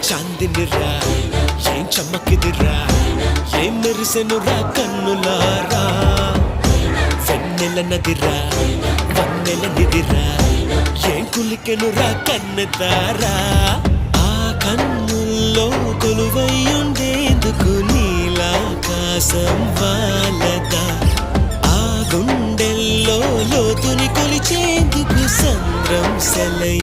చాందినిరా ఏం చమ్మకిదిరా ఏం మెరిసెనురా కన్నులారా వెన్నెల నదిరా వన్నెల నిదిరా ఏం కులికెనురా కన్నెతారా ఆ కన్నుల్లో కొలువై ఉండేందుకు నీలాకాశం వాలదా ఆ గుండెల్లో లోతుని కొలిచేందుకు సంద్రం సెలై